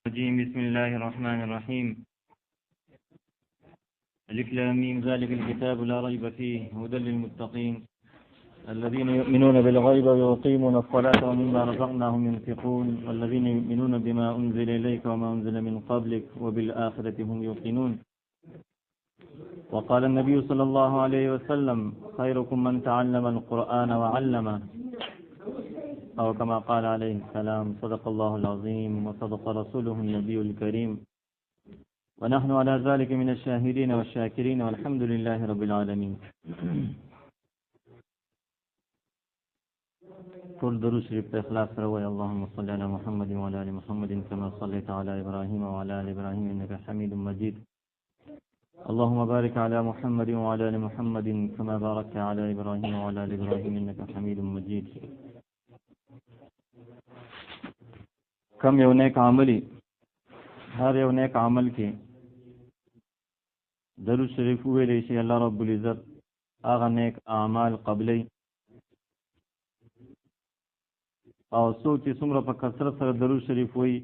بسم الله الرحمن الرحيم. ألف لام ميم ذلك الكتاب لا ريب فيه هدى للمتقين الذين يؤمنون بالغيب ويقيمون الصلاة ومما رزقناهم ينفقون والذين يؤمنون بما أنزل إليك وما أنزل من قبلك وبالآخرة هم يوقنون. وقال النبي صلى الله عليه وسلم خيركم من تعلم القرآن وعلمه أو كما قال عليه السلام. صدق الله العظيم وصدق رسوله النبي الكريم ونحن على ذلك من الشاهدين والشاكرين والحمد لله رب العالمين. قل درود شریف په اخلاص سره وایي اللهم صل على محمد وعلى ال محمد كما صليت على ابراهيم وعلى ال ابراهيم انك حميد مجيد. اللهم بارك على محمد وعلى ال محمد كما باركت على ابراهيم وعلى ال ابراهيم انك حميد مجيد. کم یو نیک عملی هر یو نیک عمل کې درود شریف ویلی شي الله رب العزت هغه نیک اعمال قبلی او څوک چې څومره په کثرت سره درود شریف وایي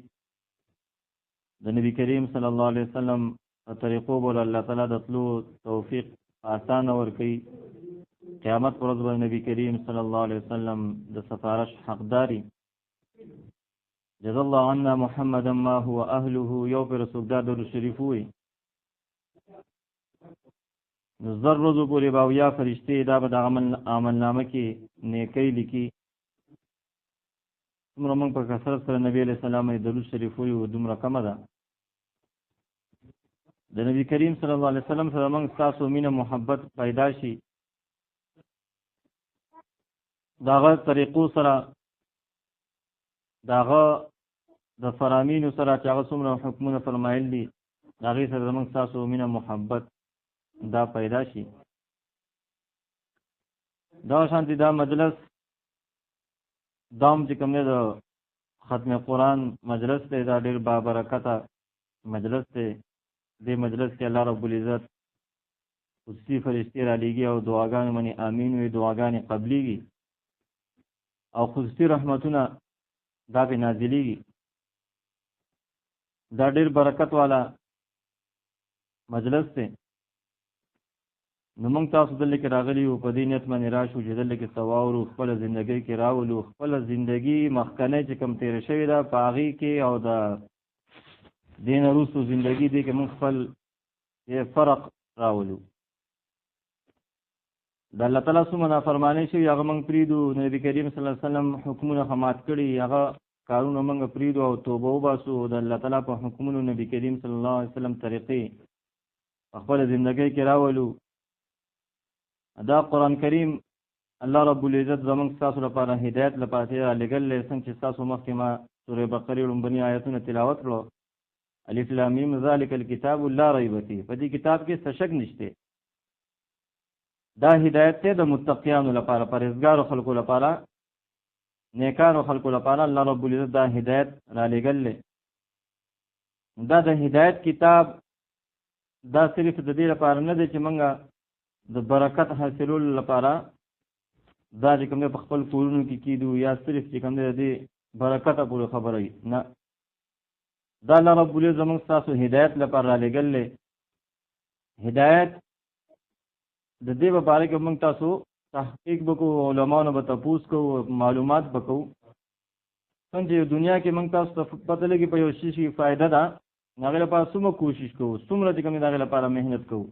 د نبی کریم صلی الله علیه وسلم په طریقو بول الله تعالی د تلو توفیق آسان ورکوي. قیامت پر ورځ به نبی کریم صلی الله علیه وسلم د سفارش حقداري جزا الله عنا محمدا ما هو اهله یو پر رسول دا درود شریف وایي نو زر روزو پورې به اویا فرشتې دا به د عمل نامه کې نیکۍ لیکي. څومره موږ په کثرت سره نبی علیہ السلام درود شریف وایو دومره کمه ده. د نبی کریم صلی الله علیه وسلم سره موږ ستاسو مینه محبت پیدا شي داغه طریقو سره داغه د فرامینو سره چې هغه څومره حکمونه فرمایل دي د هغې سره زموږ ستاسو مینه محبت دا پیدا شي. دا شانتي دا مجلس دام چې کوم دی د ختم قرآن مجلس دی دا ډېر بابرکته مجلس دی. دې مجلس کې الله رب العزت خصوصي فرشتې را لیږي او دعاګانې منې امین وي دعاګانې قبلیږي او خصوصي رحمتونه دا پې نازلیږي. دا ډېر برکت والا مجلس دی. نو موږ تاسو دلته کې راغلي یو په دې نیت باندې راشو چې دلته کې څه واورو خپله زندګۍ کې راولو خپله زندګي مخکنۍ چې کوم تېره شوې ده په هغې کې او د دې نه وروستو زندګي دې کې موږ خپل فرق راولو. د الله تعالی څومره نافرمانۍ شوي هغه موږ پرېږدو. نبي کریم صلی الله علیه وسلم حکمونه خمات کړي هغه کارونه موږ پرېږدو او توبه وباسو. د الله تعالی په حکمونو نبي کریم صلی الله علیه وسلم طریقې په خپله زندګۍ کې راولو. دا قرآن کریم الله رب العزت زمونږ ستاسو لپاره هدایت لپاره را لېږلی. څنګه چې ستاسو مخکې ما سورې بقرې لومبني آیتونه تلاوت کړو الف لام میم ذلک الکتاب لا ریب فیه. په دې کتاب کې څه شک نشته. دا هدایت دی د متقیانو لپاره پرهیزګارو خلکو لپاره نیکانو خلکو لپاره الله رب العزت دا هدایت را لېږلی. دا د هدایت کتاب دا صرف د دې لپاره نه دی چې موږ د برکت حاصلولو لپاره دا چې کوم دی په خپل کورونو کې کېدو یا صرف چې کوم دی د دې برکته پورې خبره وي نه. دا الله رب العزت زموږ ستاسو هدایت لپاره را لېږلی. هدایت د دې په باره کې موږ تاسو تحقیق به کوو علماونو به تپوس کوو معلومات به کوو. څنګه چې دنیا کې موږ تاسو ته پته لګي په یو شي کې فایده ده هغې لپاره څومره کوشش کوو څومره چې کوم دی د هغې لپاره محنت کوو.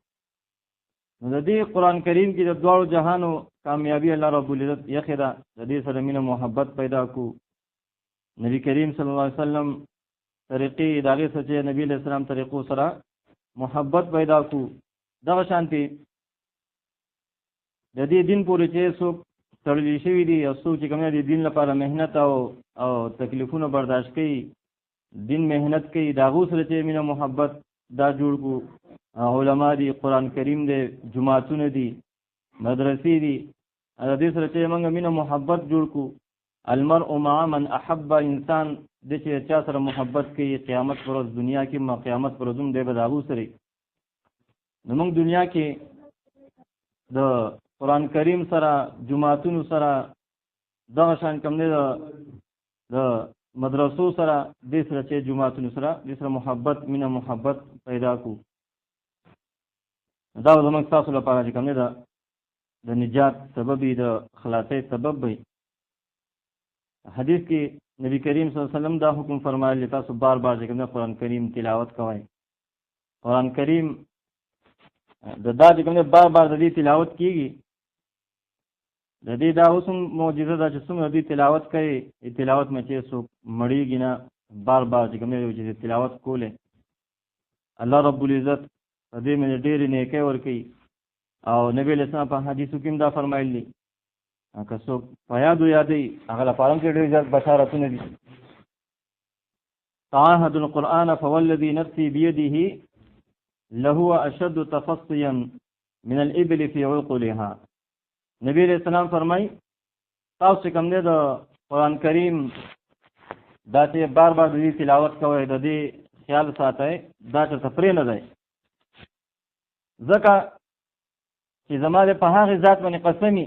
نو د دې قرآن کریم کې د دواړو جهانو کامیابي الله رب العزت یخې ده. د دې سره مینه محبت پیدا کو. نبی کریم صلی الله علیه وسلم طریقې د هغې سره چې نبي علیه السلام طریقو سره محبت پیدا کو. دغه شانتې د دې دین پورې چې څوک تړلي شوي دي او څوک چې کوم د دین لپاره محنت او تکلیفونه برداشت کوي دین محنت کوي د هغو سره چې مینه محبت دا جوړ کو. علماء دي قرآن کریم دی جماعتونه دي مدرسې دي د دې سره چې موږ مینه محبت جوړ کو. المرء مع من احب انسان د چې چا سره محبت کوي قیامت پر ورځ دنیا کې ما قیامت پر ورځ هم دی به د هغو سره. نو موږ دنیا کې د قرآن کریم سره جماعتونو سره دغه شان کوم دی د مدرسو سره د سره چې جمعهتون سره د سره محبت مینه محبت پیدا کو. دا زموږ تاسو لپاره چې کوم نه د نجات سبب د خلاصې سبب وي. حدیث کې نبی کریم صلی الله علیه وسلم دا حکم فرمایلی تاسو بار بار چې کوم قرآن کریم تلاوت کوئ. قرآن کریم دا چې کوم بار بار د دې تلاوت کیږي، د دې دا اوس معجزه ده چې څومره دې تلاوت کوي، تلاوت مې چې څوک مړیږي نه، بار بار چې کوم چې تلاوت کوله الله رب العزت دې مې ډېرې نیکۍ ورکړي. او نبی له سلام په حدیثو کې دا فرمایلی که څوک په یادو یادوي هغه لپاره کې ډېر زیات بشارتونه دي. تعاهد القرآن فوالذي نفسي بيده لهو اشد تفصيا من الابل في عقولها. نبی علیہ السلام فرمای تاسو کوم دې د قرآن کریم دا چې بار بار دې تلاوت کوئ، د دې خیال ساتئ دا چې تفریح نه دی، ځکه چې زماده په هغه ذات باندې قسمی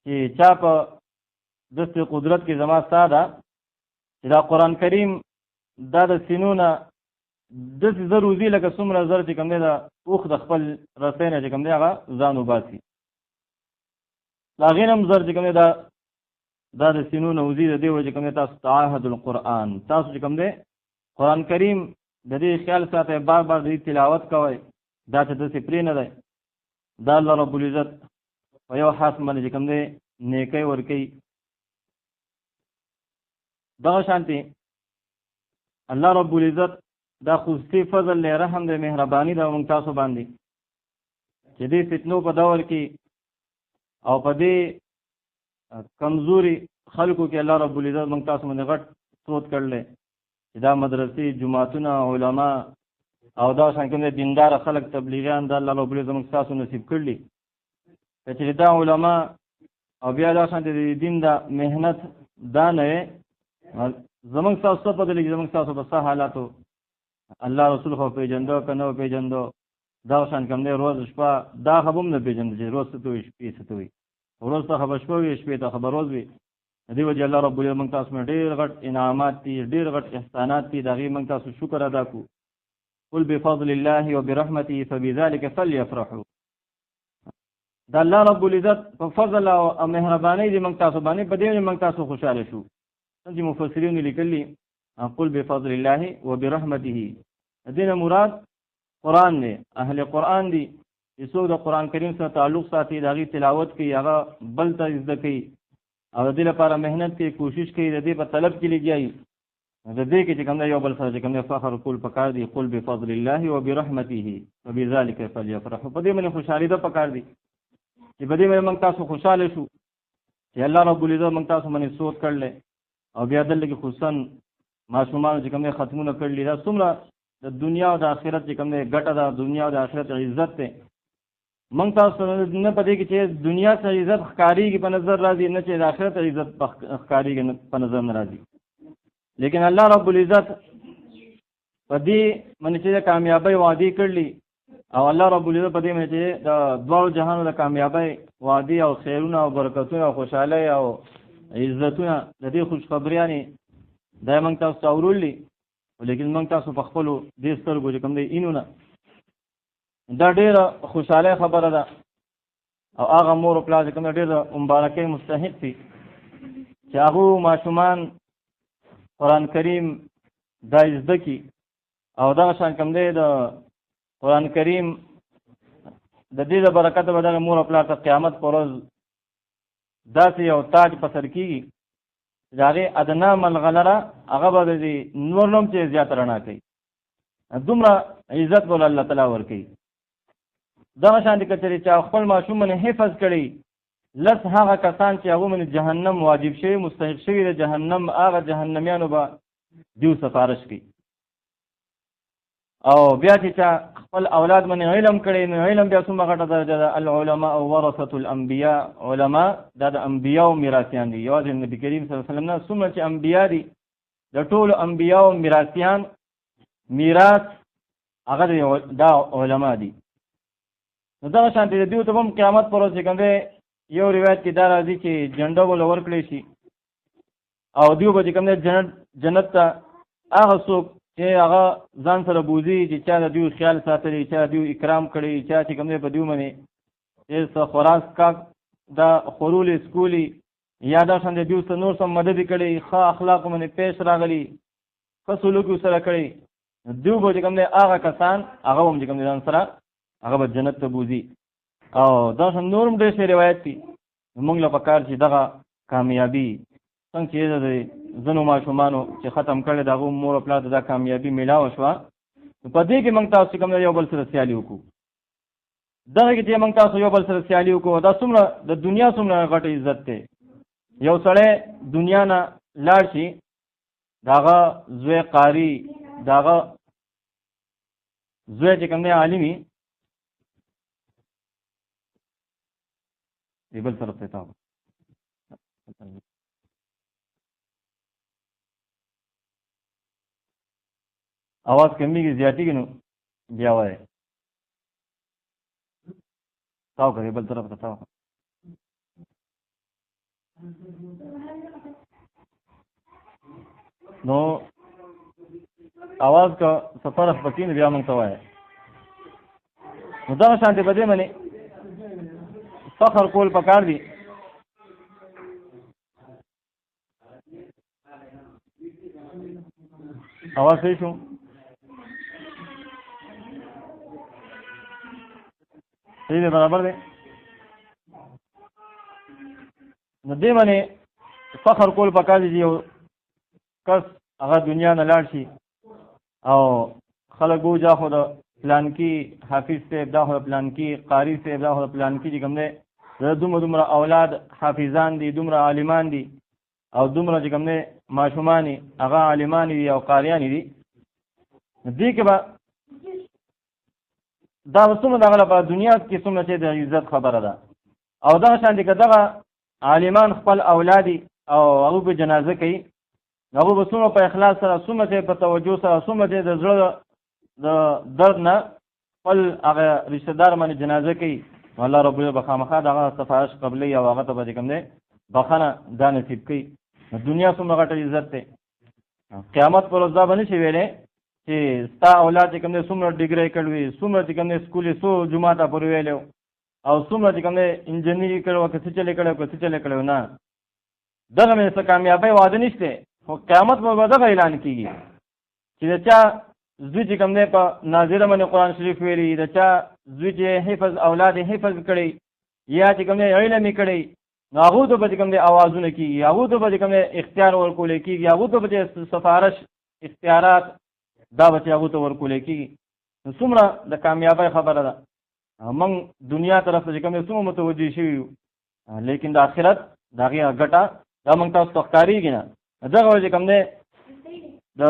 چې چا په دست قدرت کې زما ساده چې دا قرآن کریم دا د سینونه داسې زر وځي لکه څومره زر چې کوم دی د اوښ د خپل رسۍ نه چې کوم دی هغه ځان وباسي، د هغې نه هم زر چې کوم دی دا د سینونه وځي. د دې وجې کوم دی تاسو تعاهد القرآن، تاسو چې کوم دی قرآن کریم د دې خیال ساتئ، بار بار د دې تلاوت کوئ، دا چې داسې پرې نه دی. دا الله رب العزت په یو خاص باندې چې کوم دی نیکۍ ورکوي. دغه شانتې الله رب العزت دا خصوصي فضل له رحم د مهرباني د موږ تاسو باندې چې دې فتنو په دور کې او په دې کمزوري خلکو کې الله رب العزت موږ تاسو باندې غټ سود کړل چې دا مدرسې جماعتونه علما او دا څنګه دیندار خلک تبلیغیان د الله رب العزت موږ تاسو نصیب کړلی چې دا علما او بیا دا څنګه د دین د مهنت دا نه زمونږ تاسو په دې کې زمونږ تاسو په حالاتو الله رسول خو پیژندو کنه پیژندو دا شان کوم دی روز شپه دا خبم نه پیژند چې روز ته وي شپې ته وي روز ته خبر شپه وي شپې ته خبر روز وي. دې وجه الله رب العزت موږ تاسو باندې ډېر غټ انعامات دي، ډېر غټ احسانات دي، دا غي موږ تاسو شکر ادا کو. قل بفضل الله وبرحمته فبذلك فليفرحوا. دا الله رب العزت په فضل او مهرباني دې موږ تاسو باندې په دې موږ تاسو خوشاله شو. څنګه مفسرین لیکلي قل بفضل الله وبرحمته، دین مراد قرآن دی، اهل قرآن دی، چې څوک د قرآن کریم سره تعلق ساتي، د هغې تلاوت کوي، هغه بل ته زده کوي او د دې لپاره محنت کوي، کوشش کوي، د دې په طلب کې لګیایي، د دې کې چې کوم دی یو بل سره چې کوم دی فخر کول پکار دی. قل بفضل الله وبرحمته فبذلك فليفرحوا. په دې باندې خوشحالي ده پکار دی چې په دې باندې موږ تاسو خوشاله شو چې الله رب العزت موږ تاسو باندې سود کړل او بیا دلته کې خصوصا ماشومان چې کوم ختمونه کړل. دا څومره د دنیا او د آخرت چې کوم ګټه ده، دنیا او د آخرت عزت ته موږ تاسو نه پدې کې چې دنیا ته عزت ښکاریږي په نظر راځي، نه چې د آخرت عزت ښکاریږي په نظر نه راځي. لیکن الله رب العزت په دې باندې چې کامیابی وعده کړلی او الله رب العزت په دې باندې چې د دوه جهانو د کامیابی وعده او خیرونه او برکتونه او خوشاله او عزتونه د دې خوش خبریانه دا موږ تاسو اورولې، لیکن موږ تاسو په خپل دې سترګو چې کوم دی اینونه دا ډېره خوشاله خبره ده. او هغه مور او پلار چې کوم ډېره مبارکۍ مستحق دي چې هغه ماشومان قرآن کریم دا زده کی او دا شان کوم دی د قرآن کریم د دې د برکت به دغه مور او پلار ته قیامت پر ورځ داسې یو تاج په سر کېږي چې د هغې ادنا ملغلره هغه به د نور نوم چې زیات رڼا کوي، دومره عزت به الله تعالی ورکوي. دغه شان دي که چېرې چا خپل ماشوم باندې حفظ کړي، لس هغه کسان چې هغو باندې جهنم واجب شوي مستحق شوي د جهنم هغه جهنمیانو به دیو سفارش کوي. او بیا چې چا خپل اولاد باندې علم کړي نو علم بیا څومره غټه درجه ده. العلماء ورثة الانبیاء، علما دا د انبیاو میراثیان دي. یوازې نبی کریم صلی الله علیه وسلم نه څومره چې انبیا دي د ټولو انبیاو میراثیان میراث هغه دا علما دي. نو دغه شانتې د دوی ته هم قیامت پر ورځ چې کوم دی یو روایت کې دا راځي چې جنډه به له ورکړی شي او دیو به کوم جنت ته هغه څوک چې هغه ځان سره بوزي چې چا د دیو خیال ساتلی، چا دیو اکرام کړي، چا چې کوم په دیو باندې چې خوراک کا دا خورول سکولی یا دا څنګه دیو سره نور سم مدد کړي، ښه اخلاق باندې پیش راغلي، ښه سلوک سره کړي، دیو به کوم هغه کسان هغه هم کوم ځان سره هغه به جنت ته بوزي. او دا څنګه نورم ډېر روایت دي. موږ له پکار چې دغه کامیابی څنګه چې د زنو ماشومانو چې ختم کړي دغه مور خپل د کامیابی میلاو شو، په دې کې موږ تاسو کوم یو بل سره سیالي وکړو. دغه کې چې موږ تاسو یو بل سره سیالي وکړو، دا څومره د دنیا څومره غټ عزت دی. یو سړی دنیا نه لاړ شي، داغه زوی قاری، داغه زوی چې کوم دی عالمي، دی بل طرف ته تاو आवाज कमीږي زیاتیږي نو بیا وای تاو کوي بل طرف ته تاو. نو आवाज کا سفر پکې بیا مونږ ته وای. نو دا شانته بده منی فخر کول پکار دي. आवाज صحیح شو؟ صحیح دی، برابر دی. نو دې باندې فخر کول پکار دي. یو کس هغه دنیا نه لاړ شي او خلک وجا خو د پلان کې حافظ صاحب، دا خو پلان کې قاری صاحب، دا خو پلان کې کوم دی دومره اولاد حافظان دي، دومره عالمان دي، او دومره چې کوم دی ماشومان هغه عالمان دي او قاریان دي. دې کې به دا څومره دغه په دنیا کې څومره چې د عزت خبره ده. او دا شان دي که دغه عالمان خپل اولادي او هغه په جنازه کوي، هغه به څومره په اخلاص سره، څومره چې په توجه سره، څومره چې د زړه د درد نه خپل هغه رشتہ دار باندې جنازه کوي، الله رب ال بخامخه دغه صفایش قبلې او هغه ته به کوم دی بخنه دا نصیب کوي. دنیا څومره غټه عزت ده. قیامت پر ورځ باندې شي ویلې چې ستا اولاد کوم دی څومره ډیګری کړوي، څومره کوم دی سکولې سو جمعه ته پر ویلو، او څومره کوم دی انجینری کړو، کڅ چلے کړو نه. دغه مې څه کامیابی وعده نشته. خو قیامت په دغه اعلان کیږي چې دا چا زوی چې کوم دی په ناظره باندې قرآن شریف ویلي، دا چا زوی چې حفظ اولاد حفظ کړي یا چې کوم دی علم کړي، هغه ته به کوم دی आवाजونه کیږي، هغه ته به کوم دی اختیار ورکول کیږي، هغه ته به سفارش اختیارات دا به هغه ته ورکول کیږي. نو څومره د کامیابی خبره ده. موږ دنیا طرف ته کوم څومره متوجي شوي، لیکن د آخرت دغه ګټه دا موږ تاسو ښکاریږي نه. دغه وجه کوم دی د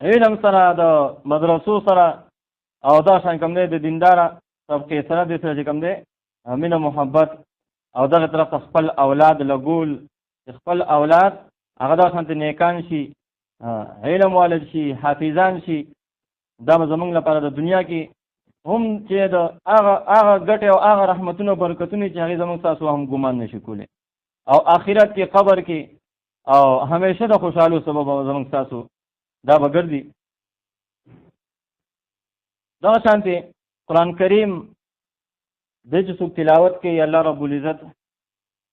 علم سره، د مدرسو سره، او دا شان کوم دی د دینداره طبقې سره د سره کوم دی مینه محبت، او دغه طرف خپل اولاد لګول، خپل اولاد هغه دا شانته نیکان شي، علم والد شي، حافظان شي. دا زمونږ لپاره د دنیا کې هم چې د هغه ګټې او هغه رحمتونو برکتونه چې هغې زمونږ تاسو هم ګمان نشي کولی، او آخرت کې قبر کې او همیشه د خوشحالو سبب زمونږ تاسو دا به ګرځي. دغه شانتې قرآن کریم د چې څوک تلاوت کوي، الله رب العزت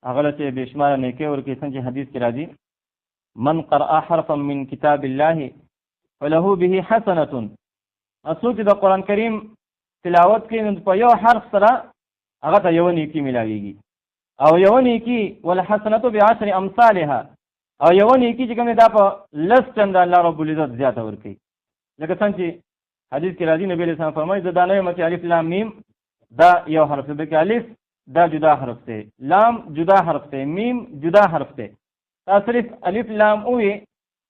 هغه له چې بې شماره نیکۍ ورکوي. څنګه چې حدیث کې راځي من قرأ حرفا من کتاب الله فله به حسنة. څوک چې د قرآن کریم تلاوت کوي نو په یو حرف سره هغه ته یو نیکي ملاویږي، او یو نیکي والحسنة بعشر امثالها، او یو نیکي چې کوم دا په لس چنده الله رب العزت زیاته ورکوي. لکه څنګه چې حدیث کې راځي نبی علیہ السلام فرمایي زه دا نه یم چې الف لام میم دا یو حرف دی، بلکې الف دا جدا حرف دی، لام جدا حرف دی، میم جدا حرف دی. تا صرف الف لام وې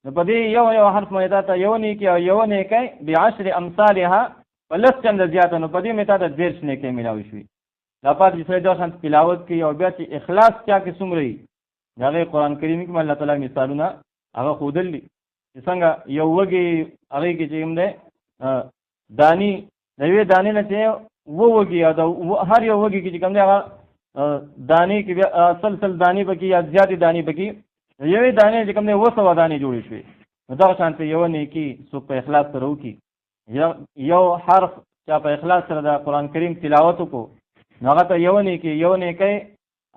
نو په دې یو حرف مې تا ته یو نیکي او یو نیکي بعشر امثالها په لس چنده زیاته، نو په دې مې تا ته 10 نیکي ملاوي شوي. دا پاتې چې دا څنګه تلاوت کوي او بیا چې اخلاص چا کې څومره وي، هغه قرآن کریم کې الله تعالی مثالونه هغه ښودل دي چې څنګه یو وږي هغې کې چې کوم دی دانی د یوې دانې نه چې وږي، او د هر یو وږي کې چې کوم دی هغه دانې کې بیا سلسل دانې پکې یا زیاتې دانې پکې یوې دانې چې کوم دی 200 دانې جوړې شوې. نو دغه شانته یو نیکي څوک په اخلاص سره وکړي، یو حرف چا په اخلاص سره د قرآن کریم تلاوت وکړو نو هغه ته یو نیکی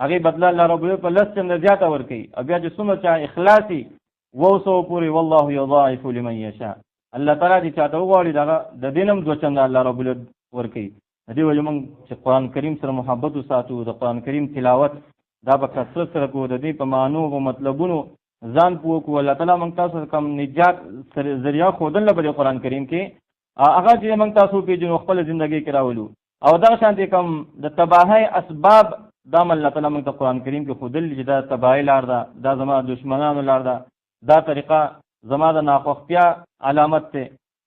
هغې بدله الله رب العزت په 10 چنده زیاته ورکوي. او بیا چې څومره چا اخلاصي 200 پورې والله یضاعف لمن یشاء، الله تعالی چې چاته وغواړي دغه د دې نه هم 2 چنده الله رب العزت ورکوي. د دې وجه موږ چې قرآن کریم سره محبت وساتو، د قرآن کریم تلاوت دا به کثرت سره کوو، د دې په معنو او مطلبونو ځان پوه کړو. الله تعالی موږ تاسو کوم نجات ذریعہ ښودل په قرآن کریم کې هغه چې موږ تاسو پیژنو خپل ژوندګۍ کې راولو. او دغه شانتې کوم د تباهۍ اسباب دا الله تعالی موږ ته قرآن کریم کې ښودل چې دا تباهۍ لار ده، دا زما دشمنانو لار ده، دا طریقه زما د ناخوښتیا علامت دی،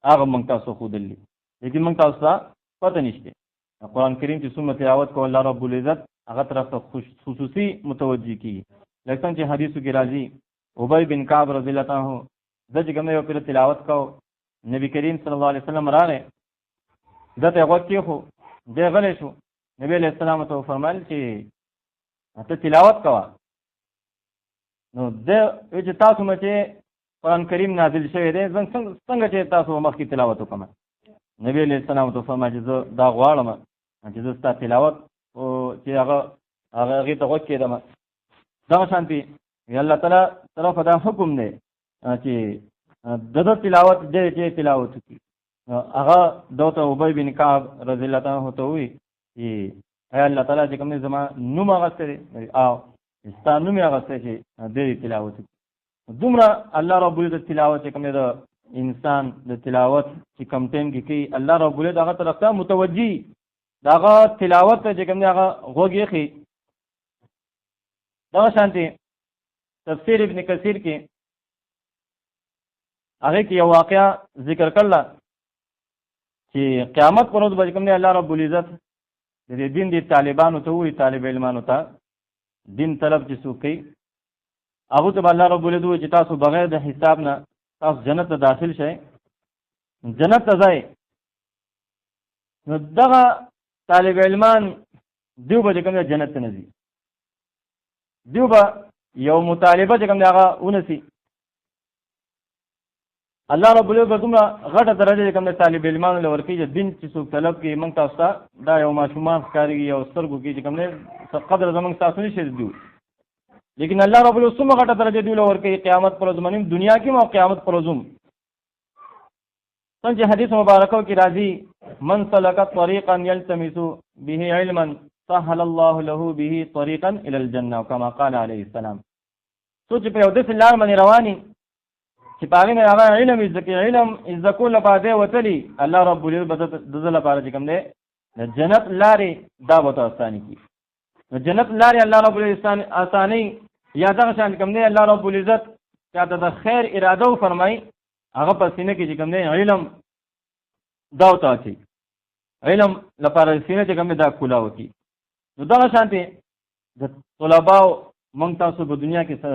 هغه موږ تاسو ښودلي. لیکن موږ تاسو ته پته نشته. قرآن کریم چې څومره تلاوت کوو الله رب العزت هغه طرف ته خصوصي متوجه کیږي. لکه څنګه چې حدیثو کې راځي ابی بن کعب رضی الله عنه د چې کوم یو پیر تلاوت کو، نبی کریم صلی الله علیه وسلم راغی دته غوږ کېښو، دی غلی شو. نبی علیہ السلام ته فرمایل چې ته تلاوت کوه. نو دی وایي چې تاسو مې چې قرآن کریم نازل شوی دی څنګه چې تاسو مخکې تلاوت وکړم. نبی علیہ السلام ته فرمایي چې زه دا غواړم چې زه ستا تلاوت او چې هغې ته غوږ کېدم. دغه شانتې الله تعالی طرف دا حکم دی چې د تلاوت دی چې تلاوت وکړي. هغه دوته ابی بن کعب رضی الله عنه ته وایي چې ای الله تعالی چې کوم زما نوم اغستی دی او ستا نوم یې اغستی چې دی تلاوت وکړي. دومره الله رب العزت تلاوت چې کوم د انسان د تلاوت چې کم ټیم کې کوي الله رب العزت هغه طرف ته متوجي دغه تلاوت ته چې کوم دی هغه غوږ ایښي. دغه شانتې تفسیر ابن کثیر کې هغه کې یو واقعه ذکر کړله چې قیامت پر ورځ به کوم دی الله رب العزت د دې دین د طالبانو ته وایي، طالب علمانو ته دین طلب چې څوک کوي هغه ته الله رب العزت وایي چې تاسو بغیر د حساب نه تاسو جنت ته داخل شئ، جنت ته ځئ. نو دغه طالب علمان دیو به کوم جنت ته نه ځي، دیو به یو مطالبه چې کوم دی هغه ونسي. الله رب العزت دومره غټه درجه کوم طالب علمانو له ورکړي چې دین چې څوک طلب کوي موږ تاسو ته دا یو ماشومان ښکارېږي یو سترګو کې چې کوم دی قدر زموږ تاسو نشي دیو. لیکن الله رب العزت څومره غټه درجه دی له ورکړي قیامت پر ورځ باندې دنیا کې او قیامت پر ورځ. څنګه حدیث مبارکو کې راځي من سلک طریقا یلتمس به علما سهل الله له به طریقا الى الجنه كما قال عليه السلام. سوچ په یو د لار باندې رواني چې پاره نه هغه علم ذکر لپاره وتلی الله رب العزت د ذل لپاره چې کوم دی د جنت لارې دا وته اساني کی. جنت لارې الله رب العزت اساني یا دغه شان کوم دی الله رب العزت چاته د خیر اراده و فرمای هغه په سینه کې چې کوم دی علم دا وته کی علم لپاره سینه چې کوم دا کولا وکي. نو دغه شانته د طلباو مونږ تاسو په دنیا کې څه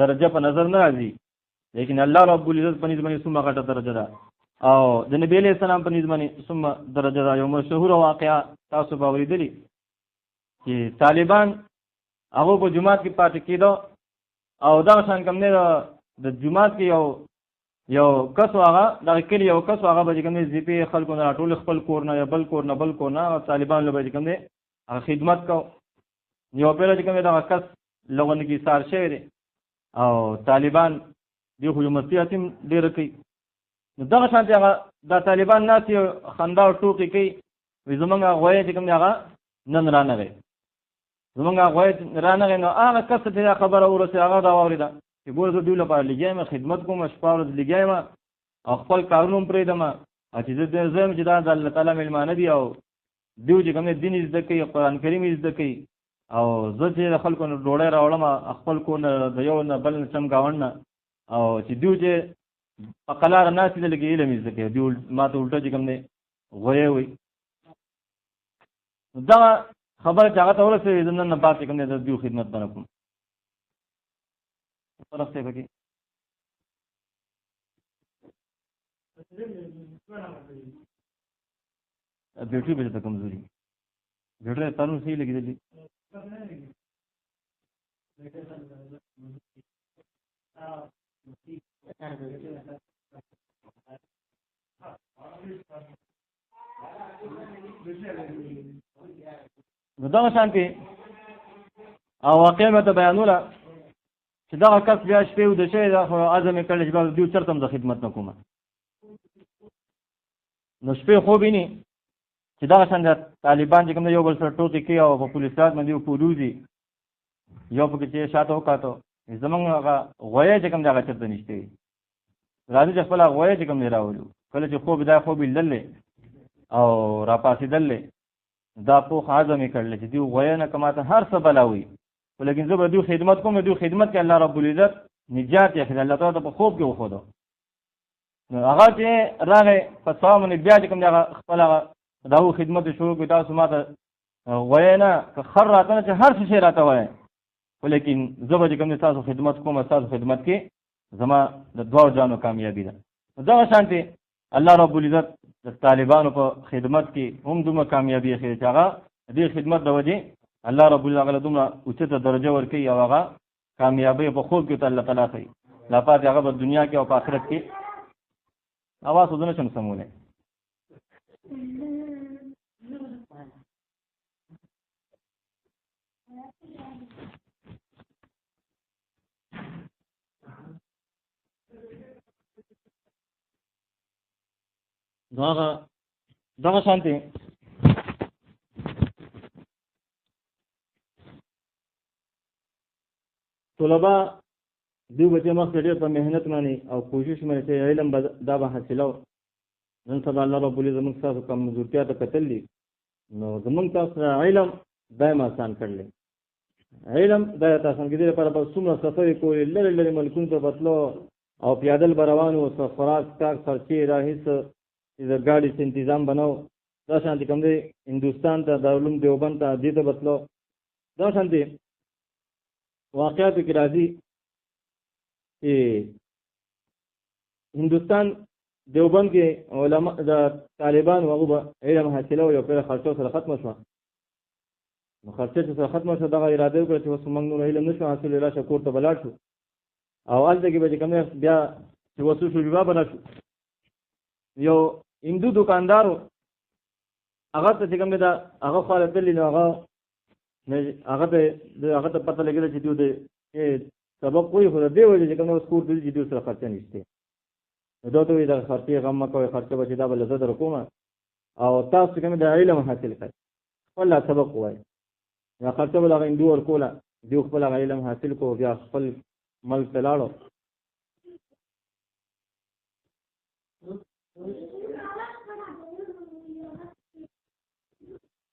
درجه په نظر نه راځي، لیکن الله رب العزت په نسبت څومره غټه درجه ده او د نبی علیہ السلام په نسبت څومره درجه ده. یو مشهور واقعا تاسو به اوریدلی چې طالبان هغه په جمعات کې پاتې کېدو او دا شان کوم نه د جمعات کې یو کس هغه د کلی یو کس هغه به کوم نه زیپی خلکو نه ټول خپل کور نه بل کور نه طالبان له به کوم نه خدمت کو. یو پیره چې کوم دا کس لغون کې سار شوی دی او طالبان دی خو مسیحتیم ډیر کوي. نو دغه شانتي هغه د طالبان ناس خندا او ټوکې کوي وي زمونږ غوی چې کوم هغه نن رانغی زمونږ غوی رانغی. نو هغه کس ته خبره ورسې هغه دا واورېده چې ګوره زه دوی لپاره لګیایم خدمت کوم شپه ورځ لګیایم او خپل کارونه هم پرېږدم چې زه یم چې دا د الله تعالی مېلمانه دي او دیو چې کوم دین زده کوي قرآن کریم زده کوي او زه چې د خلکو نه ډوډۍ راوړم خپل کور نه د یو نه بل نه چمګاوڼ نه او چې دیو چې په قلاره ناستې ده لکه علم زده کوي دیو ما ته الټه چې کوم دی غوی وي. دغه خبره چې هغه ته ورسېږي زه نن نه بعد چې کوم دی د دیو خدمت به نه کوم. فرق دی پکې بیټري به ته کمزوري بیټري تاسو صحیح لګېدلی نو دغه شانتي او واقع مې ته بیانوله چې دغه کس بیا شپې وده شوی دا خو عزم یې کړی چې بیا دیو چېرته هم زه خدمت نه کوم. نو شپې خوب ویني چې دغه شان د طالبان چې کوم یو بل سره ټوکې کوي او په پولیسات باندې وپولوځي یو پکې چې شاته وکاتو زمونږ هغه غویی چې کوم دی هغه چېرته نشته وي. راځي چې خپله غویی چې کوم دی راولو. کله چې خوب دا خوب لیدلی او راپاڅېدلی دا پوخ عزم یې کړلی چې دیو غویی نه که ماته هر څه بلا وي خو لیکن زه به دیو خدمت کوم. دیو خدمت کې الله رب العزت نجات یې اخلي. الله تعالی ته په خوب کې وښودو. نو هغه چې راغی په سوال باندې بیا چې کوم دی هغه خپل هغه دا و خدمت شروع کړي. تاسو ما ته غویی نه که خر راته نه چې هر څه شی راته وایي خو لیکن زه به چې کوم دی تاسو خدمت کوم. تاسو خدمت کې زما د دوه جانو کامیابي ده. دغه شانتې الله رب العزت د طالبانو په خدمت کې هم دومره کامیابي اخلي چې هغه دې خدمت د وجې الله رب العزت هغه دومره اوچته درجه ورکوي او هغه کامیابي په خوب کې ته الله تعالی ښیي. لا پاتې هغه په دنیا کې او په آخرت کې اواز خو زه نشم سمولی. دغه شانتې طلبا دیو بچې مخکې ډېر په محنت باندې او کوشش باندې چې علم دا به حاصلو. نن سبا الله رب العزت زموږ ستاسو کمزورتیا ته کتلي نو زموږ تاسو علم دایم آسان کړلی. علم دا آسان کېدې لپاره به څومره سفرې کولې لرې لرې ملکونو ته به تلو او پیادل به روان وو. خوراک څښاک خرچې دا هېڅ د ګاډي څه انتظام بنو. دا شانتې کوم دی هندوستان ته دارالعلوم دیوبند ته دې ته به تلو. دا شانتې واقعاتو کې راځي چې هندوستان دیوبند کې علما د طالبانو هغه به علم حاصلو یو پهله خرچو سره ختمه شوه. نو خرچه چې سره ختمه شوه دغه اراده وکړه چې اوس موږ نور علم نه شو حاصل راشه کور ته به لاړ شو او هلته کې به چې کوم بیا چې وسو شو بیا به نه شو. یو هندو دکاندارو هغه ته چې کوم دا هغه خواله تللی نو هغه ته پته لګېده چې دیو د سبق وایي خو د دې وجې چې کوم اوس کور ته ځي چې دیو سره خرچه نشته. نو دا ته وایي دغه خرچې غم مه کوئ خرچه به چې دا به زه در کومه او تاسو چې کوم د علم حاصل کړئ خپل سبق ووایي. یا خرچه به دغه هندو ورکوله دیو خپل هغه علم حاصل کړو بیا خپل ملک ته لاړو.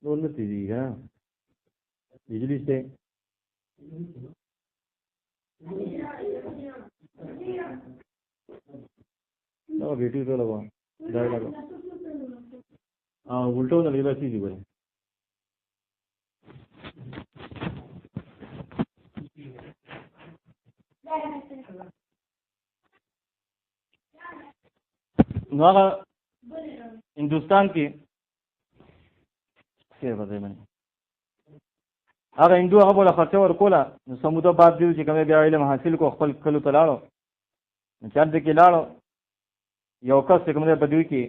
نور نه تیزی ها بجلی سے نو بیٹی تو لگا ڈر لگا الٹو نہ لگا تیزی بھائی. نو هغه هندوستان کې هغه هندو هغه بوله خرچه ورکوله. نو سموده بعد دیو چې کوم بیا علم حاصل کو خپل کلو ته لاړو. نو چارته کې لاړو یو کس چې کوم دی په دوی کې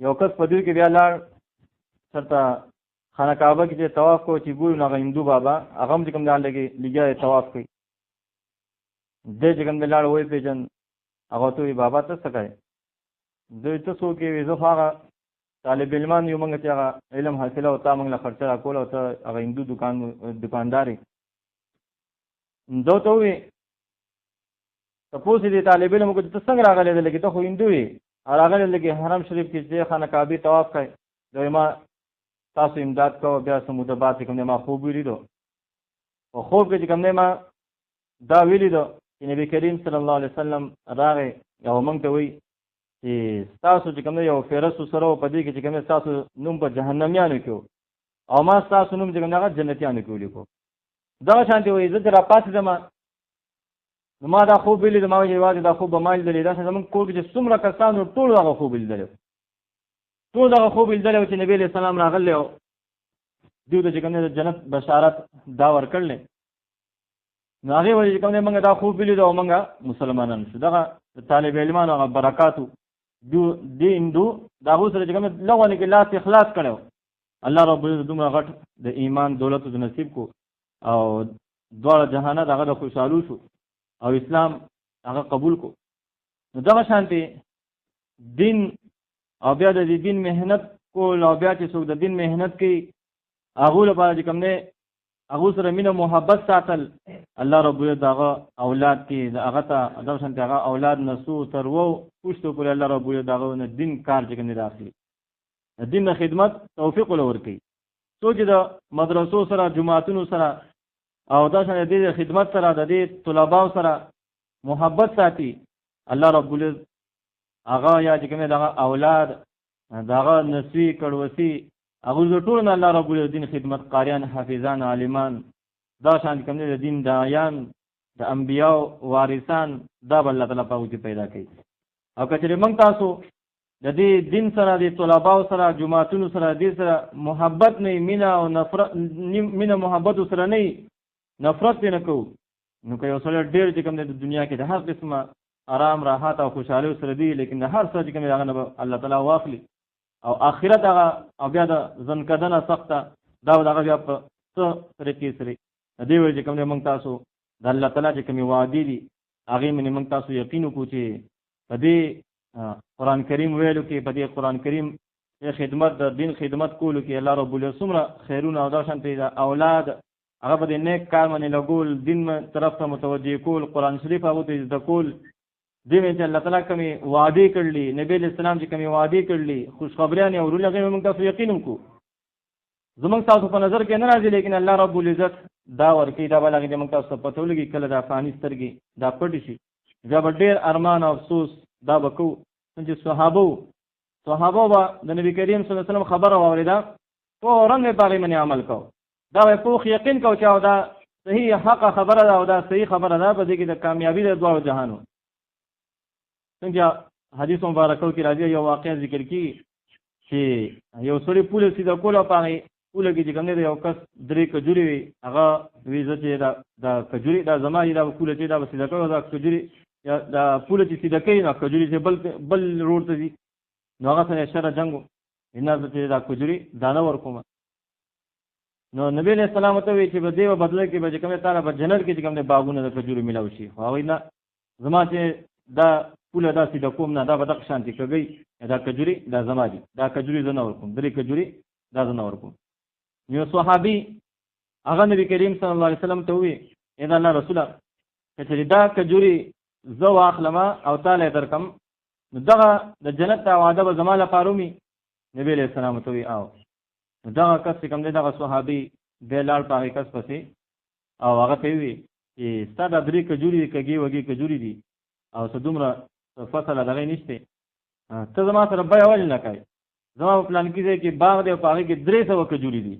یو کس په دوی کې بیا لاړ چېرته خانه کعبه کې چې طواف کو چې ګورو نو هغه هندو بابا هغه هم چې کوم دی هلته لګیا دی طواف کوي. دی چې کوم دی لاړ وایي پېژن هغه ته وایي بابا ته څه کوې دوی ته څوک یې وایي زه خو هغه طالب علمان یو موږ چې هغه علم حاصله او تا موږ له خرچه راکوله او ته هغه هندو دکاندار یې. دا ته ووایي تپوس یې دی طالب علم وکړو چې ته څنګه راغلی دی لکه ته خو هندو یې راغلی لکه حرم شریف کې چې خانه کعبې طواف کوئ. دا ما تاسو امداد کوه بیا څه موده بعد چې کوم دی ما خوب ولیدو په خوب کې چې کوم دی ما دا ولیدو چې نبي کریم صلی الله علیه وسلم راغی او موږ ته وایي چې ستاسو چې کوم دی یو فهرست سره و په دې کې چې کوم دی ستاسو نوم په جهنمیانو کې و او ما ستاسو نوم چې کوم دی هغه جنتیانو کې ولیکو. دغه شانتې وایي زه چې راپاڅېدم نو ما دا خوب ولیدو ما وایي یوازې دا خوب به ما لیدلی داسې زموږ کور کې چې څومره کسانو ټول هغه خوب لیدلی ټول دغه خوب لیدلی و چې نبي علیه السلام راغلی و دیو ته چې کوم د جنت بشارت دا ورکړل. نو هغه وایي چې کوم موږ دا خوب ویلو او موږ مسلمانان شو. دغه طالب علمانو هغه برکاتو دو دا هو سره چې کوم لغونه کې لاس اخلاص کړو، الله رب العزت دومره غټ د ایمان دولت د نصیب کو او دواړه جهانات هغه د خوشحالو شو او اسلام هغه قبول کو. نو دغه شانتي دین او بیا د دین مهنت کول او بیا چې څوک د دین مهنت کوي هغه لپاره چې کوم نه هغه سره مینه محبت ساتل، الله رب العزت هغه اولاد کې هغه ته دغه شانتي هغه اولاد نسو تر وو پښتو پر الله رب العزت هغه نه دین کار چې کوم داخلي دین د خدمت توفیق ولور کوي. څوک د مدرسو سره جماعتونو سره او دا څنګه د خدمت سره د دې طلباو سره محبت ساتي، الله رب العزت هغه یا چې کومه دغه اولاد دغه نسوي کړوسی هغه ټول نه الله رب العزت دین خدمت قاریان حافظان عالمان دا شان کوم د دین دایان د انبیاء وارثان دا بل الله تعالی په پیدا کړي. او کچره موږ تاسو د دې دین سره د طلباو سره جماعتونو سره دې سره محبت نه مینا او نفرت مینا محبت سره نه نفرت نه کو نو که یو سره ډیر چې کوم د دنیا کې د هر قسمه آرام راحت او خوشاله سره دی، لیکن هر څه چې کوم هغه الله تعالی واخلي او آخرت هغه او بیا د ځنکدنه سخته دا دغه بیا په څه طریقې سره دې وایي چې کوم موږ تاسو د الله تعالی چې کوم وعده دي هغه موږ تاسو یقین وکړو چې په دې قرآن کریم ویلو کې په دې قرآن کریم خدمت د دین خدمت کولو کې الله رب العزت څومره خیرونه او دا شانتي د اولاد هغه په دې نیک کار باندې لګول، دین طرف ته متوجه کول، قرآن شریف هغه ته د کول دې چې الله تعالی کومي وعده کړلي، نبی اسلام چې کومي وعده کړلي خوشخبریان او ورلګي موږ تاسو یقین وکړو. زموږ تاسو په نظر کې نه راځي، لیکن الله رب العزت دا ورکی دا بلغه موږ تاسو په تولګي کله دا فانی سترګي دا پټ شي دا ډېر ارمان او افسوس دا وکړو چې صحابه با د نبی کریم صلی الله علیه وسلم خبر اوریدا فورا په هغه باندې عمل کو، دا په یقین کو چې دا صحیح حق خبره ده او دا صحیح خبره ده په دې کې د کامیابی د دوه جهانو. څنګه حدیث مبارکو کې راځي یو واقعا ذکر کی چې یو سړی پوله سیده کوله پاره پوله کې څنګه دی یو کس درې کجوري هغه ویزه چې دا کجوري دا زمایي دا پوله چې دا سیده کوله دا کجوري یا دا پوله چې سیده کوي نو کجوري چې بل روډ ته دي نو هغه سره شر جنگو ان چې دا کجوري دانه ورکوم. نو نبی علیہ السلام ته وی چې په دیو بدله کې به کومه تعالی په جنت کې کومه باغونه د کجوري ملاوي شي، خو نه زما چې دا پوله دا سیده کوم نه دا به د شانتي کوي دا کجوري دا زما دي دا کجوري زنه ورکوم درې کجوري دا زنه ورکوم. یو صحابي هغه نبی کریم صلی الله علیه وسلم ته وی اذا الله رسول چې دا کجوري زو اخلمه او تعالی درکم نو دغه د جنت ته وعده به زما لپاره می. نبی علیہ السلام ته وی او دغه کس کوم دی دغه صحابي بلال پاغي کس پسې او هغه ته وی چې ستاسو درې کجوري کږي وږي کجوري دي او څومره فصله دغه نشته ته زما سره بیا ول نه کوي، زما په پلان کې دی چې باغ دی پاغي کې 300 کجوري دي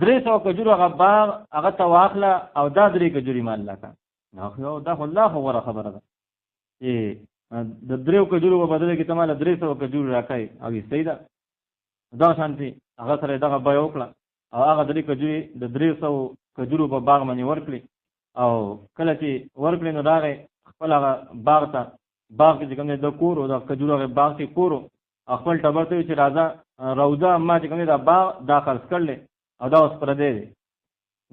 300 کجوري هغه باغ هغه ته واخله او دا درې کجوري مال لکه نو دا الله خبره خبره ده چې د درېو کجورو په بدله کې تماله 300 کجوري راکای او سیدا دا شانتي هغه سره دغه بیا وکړه او هغه درې کجوري د 300 کجورو په باغ باندې ورکړي او کله چې ورکړي نو راغی خپل هغه باغ ته باغ کې کوم د کور او د کجورو باغ کې کور خپل ټبر ته چې راځه روزه ما چې کوم دا باغ داخل کړل او دا اوس پر دې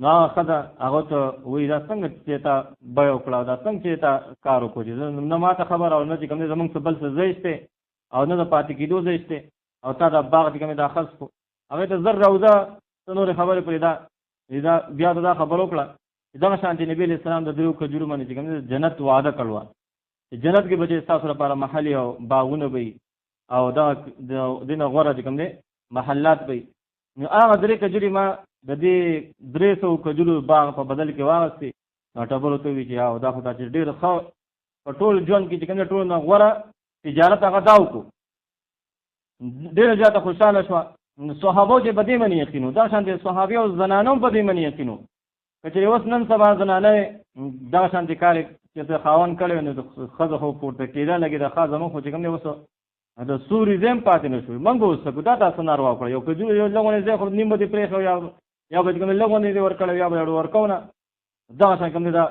نو خدا هغه ته وې دا څنګه چې تا بیا وکړه دا څنګه چې تا کار وکړي نو ما ته خبر او نه چې کوم زمونږ څه بل څه زېشته او نه د پاتې کېدو زېشته او تا دا باغ چې کوم داخل کو هغه ته زر روزه نور خبره پرې دا بیا دا خبر وکړه دا شانتي نبی اسلام د درو کجورو باندې چې کوم جنت وعده کړوا جنت کې بچي تاسو لپاره محلي او باغونه وي او دا دینه غوړه چې کوم دي محلات وي. نو هغه درې کجوري ما د دې 300 کجورو باغ په بدل کې واغستې نو ټبر ته وی چې او دا خدای چې ډېر ښه په ټول ژوند کې چې کوم ټول نه غوړه تجارت هغه داو کو ډېر زیاته خوشاله شو. صحابه چې بده منی یقینو دا شانتي صحابه او زنانو بده منی یقینو کچې اوس نن سبا زنانه دا شانتي کار چې خاون کړي نو خزه خو پورته کېده لګي دا خازه مو خو چې کوم دی وسو دا سوري زم پاتې نشو منګو وسو دا تاسو ناروا کړ یو کجو یو لغونه زه خو نیمه دې پرې خو یا یا به کوم لغونې ورکړل یا به ورکونه دا څنګه کوم دا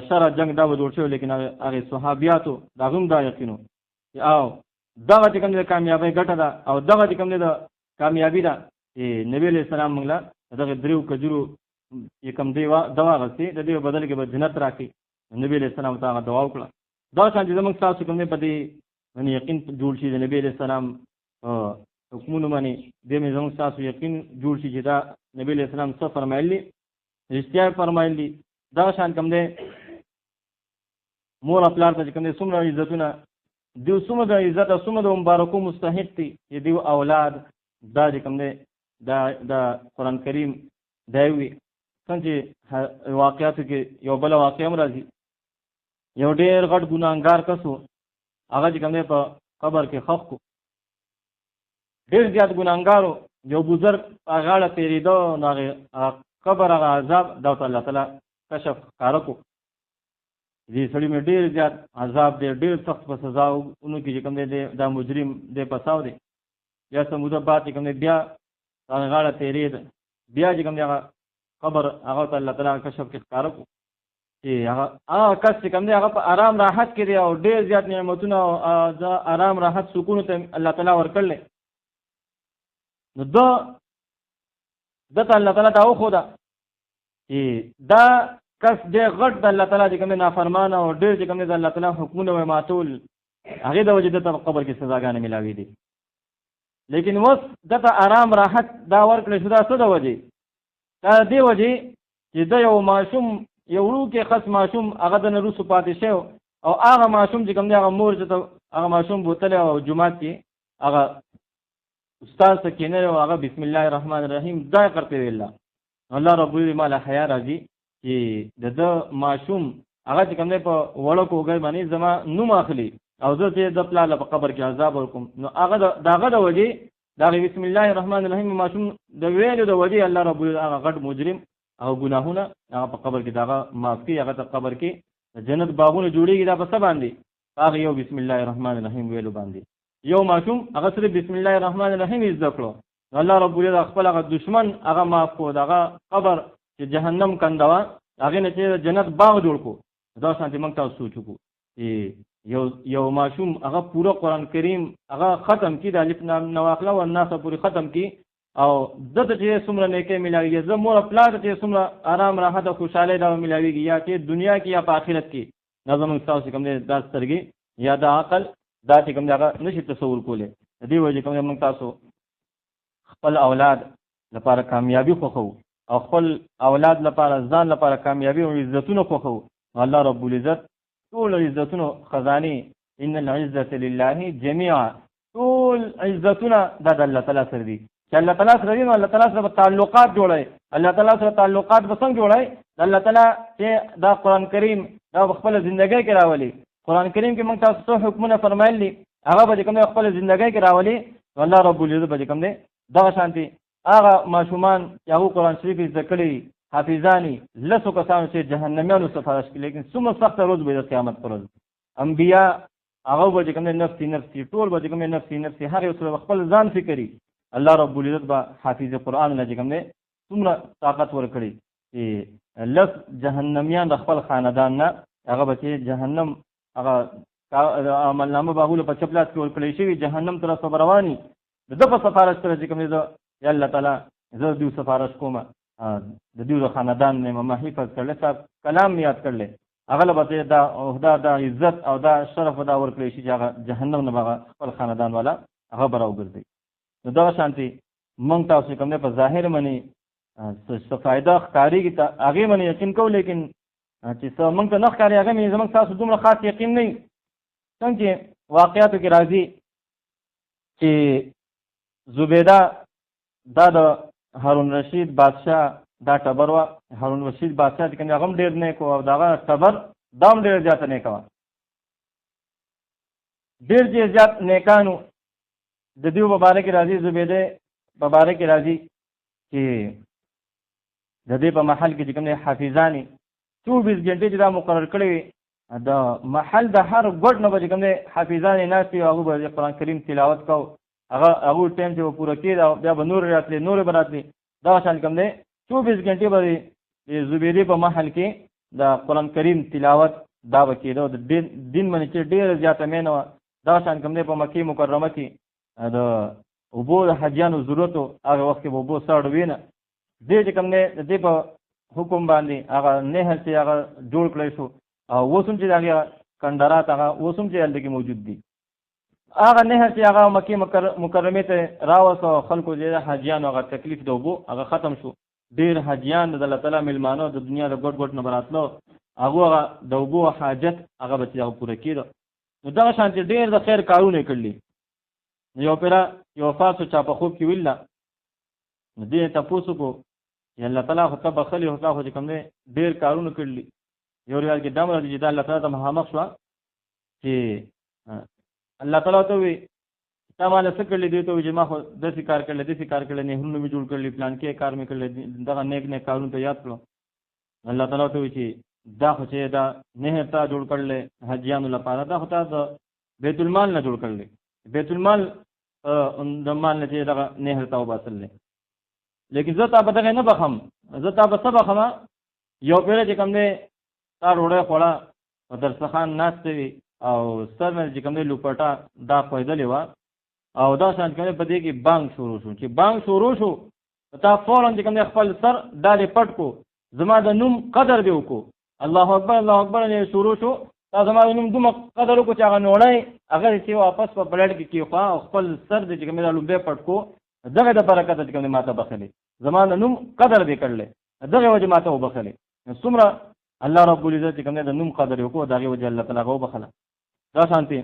شر جنگ دا به جوړ شو لیکن هغه صحابياتو دا هم دا یقینو او دغه کوم د کامیابی ګټه ده او دغه کوم د کامیابی ده چې نبی له سلام موږ دغه دریو کجرو کوم دیوا دوا غسي د دې بدل کې به جنت راکړي نبی له سلام ته دعا وکړه دا څنګه زموږ تاسو کوم په دې باندې یقین جوړ شي د نبی له سلام حکمونه باندې دې زموږ تاسو یقین جوړ شي چې دا نبی له سلام څه فرمایلی رښتیا فرمایلی دا شان کوم دی مور خپل ته کوم دی څومره عزتونه دیو څومره د عزت او څومره د مبارکو مستحق دي چې دیو اولاد دا کوم دی دا قرآن کریم دایوي څنګه واقعاتو کې یو بل واقعه راځي یو ډېر غټ ګناهګار کسو هغه کوم دی په قبر کې خخ کو ډېر زیات ګناهګارو یو بزرګ هغه تیریدو نه قبر هغه عذاب دا الله تعالی کشف کارکو دې سړی مې ډېر زیات عذاب دی ډېر سخت په سزا اونو کې کوم دی دا مجرم دی پساو دی یا سموده بعد کوم دی بیا هغه غاړه تیرید بیا کوم دی هغه قبر هغه الله تعالی کشف کې کارکو چې هغه کس کوم دی هغه په آرام راحت کې دی او ډېر زیات نعمتونه او آرام راحت سکون ته الله تعالی ورکړل نو دته الله تعالی ته خو دا چې دا کس دې غټ د الله تعالی د کوم نافرمانه او ډېر چې کوم د الله تعالی حکمونه و ماتول هغه د وجه د قبر کې سزاګانې ملاوي دي لیکن وس دته آرام راحت دا ورکړل شو دا څه د وجه دا دی وجه چې د یو ماشوم یو ورو کې خاص ماشوم هغه د نروسو پاتې شو او هغه ماشوم چې کوم دی هغه مور چې هغه ماشوم بوتل او جمعات کې هغه استاد سکینه او هغه بسم الله الرحمن الرحیم دا کرتے ویل الله رب دې مال حیا راځي چې د ماشوم هغه چې کوم دی په وړو کوګي باندې زما نوم اخلي او زه چې د پلاله په قبر کې عذاب ورکوم نو هغه داغه د وجه دا بسم الله الرحمن الرحیم ماشوم د ویلو د وجه الله رب دې هغه غټ مجرم او ګناهونه هغه په قبر کې داغه معاف کی هغه ته قبر کې جنت باغونه جوړیږي دا په څه باندې هغه یو بسم الله الرحمن الرحیم ویلو باندې یو ماشوم هغه سره بسم الله الرحمن الرحیم ذکر الله رب دې خپل هغه دشمن هغه معاف کو داغه قبر چې جهنم کندوا هغه نه چې جنت باغ جوړ کو دا شانتي موږ تاسو سوچو چې یو ماشوم هغه پورا قرآن کریم هغه ختم کی د الف لام نواخله او الناس پوری ختم کی او دته چې څومره نیکه ملاویږي زه مور خپل ته څومره آرام راحت او خوشاله دا ملاویږي یا چې دنیا کې یا په آخرت کې نظم تاسو کوم دې دا سترګي یا د عقل دا چې کوم دا نشي تصور کوله دې وجه کوم موږ تاسو خپل اولاد لپاره کامیابی خوخو او خپل اولاد لپاره ځان لپاره کامیابی او عزتونه خوخو الله رب العزت ټول عزتونو خزانه ان العزه لله جميعا ټول عزتونه د الله تعالی سره دي چې الله تعالی سره دي الله تعالی سره تعلقات جوړي الله تعالی سره تعلقات وسنګ جوړي الله تعالی چې دا قران کریم دا خپل ژوندۍ کې راولي قران کریم کې موږ تاسو ته حکمونه فرمایلي هغه به کوم خپل ژوندۍ کې راولي الله رب العزت به کوم دي دا شانتي هغه ماشومان یا قرآن شریف ذکرې حافظانی لسو کسانو چې جهنميانو سفارش کوي لیکن څومره سخت روز به د قیامت پر ورځ انبیا هغه به کوم نفسي نفسي ټول به کوم نفسي نفسي هغه سره خپل ځان فکرې الله رب العزت به حافظ قرآن نه کوم نه څومره طاقت ورکړي چې لس جهنميان د خپل خاندان نه هغه به چې جهنم هغه عمل نامه باغول په چپلاس کې ورکړي شي جهنم تر صبرواني د په سفارش سره چې کوم دی یا الله تعالی زه دیو سفارش کوم د دیو خاندان نه ما حفاظت کړل صاحب کلام یاد کړل هغه به دا عہده دا عزت او دا شرف دا ورکړي شي چې هغه جهنم نه بغه خپل خاندان والا هغه براو ګرځي نو دا شانتي مونږ تاسو کوم نه په ظاهر باندې څه فائدہ ښکاری کی هغه باندې یقین کو لیکن چې څه مونږ ته نه ښکاری هغه مې زموږ تاسو دومره خاص یقین نه څنګه واقعیاتو کې راځي چې زبیده دا د هارون رشید بادشاہ دا ټبر وا هارون رشید بادشاہ چې کوم ډیر نه کو او دا ټبر دام ډیر زیات نه کوا ډیر زیات نیکانو د دیو مبارک راضی زبیده مبارک راضی چې د دې په محل کې کوم حافظانی 24 غنټې دا مقرر کړی دا محل د هر ګډ نه به کوم حافظانی ناسي او هغه قرآن کریم تلاوت کو هغه ټیم چې پوره کړي دا به نور راتلی نور براتلی دا شان کوم دی 24 غنټې به د زبیدې په محل کې د قرآن کریم تلاوت دا به کېده. د دین باندې چې ډېره زیاته مینه وه. دا شان کوم دی په مکې مکرمه کې د اوبو د حاجیانو ضرورت و، هغه وخت کې به اوبو سړ وي نه. دې چې کوم دی د دې په حکم باندې هغه نهر چې هغه جوړ کړی شو، او اوس هم چې د هغې کندرات هغه اوس هم چې هلته کې موجود دي. هغه نهر چې هغه مکې مکرمې ته راوسته او خلکو چې حاجیانو هغه تکلیف د اوبو هغه ختم شو. ډېر حاجیان د الله تعالی میلمانه د دنیا د ګوټ ګوټ نه به راتلو، هغه د اوبو حاجت هغه به چې هغه پوره کېده. نو دغه شانتې ډېر د خیر کارونه یې کړلي. یو پیره یو فاسو چا په خوب کې ویله، نو دې تپوس وکړو چې الله تعالی خو ته بخلي خو تا خو چې کوم دی ډېر کارونه کړلي. یو روایت کې دا راځي چې دا الله تعالی ته مخامخ شوه چې الله تعالی ته وایي تا ماله څه کړلي؟ دې ته وایي چې ما خو داسې کار کړلی، داسې کار کړلی، نهرونه مې جوړ کړلي، پلانکې کار مې کړلی، دغه نیک نیک کارونه ته یاد کړو. الله تعالی ته وایي چې دا خو چې دا نهر تا جوړ کړلی حاجیانو لپاره، دا خو تا د بیت المال نه جوړ کړلی، بیت المال د مال نه چې دغه نهر ته وباسلی. لیکن زه تا به دغه نه بخم، زه تا به څه بخم؟ یو پیره چې کوم دی تا ډوډۍ خوړه په دسترخوان ناستې وي او سر نه چې کوم دی لوپټه دا خوېدلې وه، او دا شان کوم دی په دې کې بانګ شروع شو. چې بانګ شروع شو تا فوراً چې کوم دی خپل سر دا دې پټ کو، زما د نوم قدر دې وکړو، الله اکبر الله اکبر نه شروع شو. تا زما د نوم دومره قدر وکړو چې هغه نوړی هغه چې واپس په پلیټ کې کېښوه او خپل سر دې چې کوم دی لومبی پټ کو. دغه د برکت چې کوم دی ما ته بخلي، زما د نوم قدر دې کړلی، دغه وجه ما ته وبخلي. څومره الله رب العزت چې کوم دی د نوم قدر یې وکړو، د هغې وجه الله تعالی هغه وبخله. دا شانتې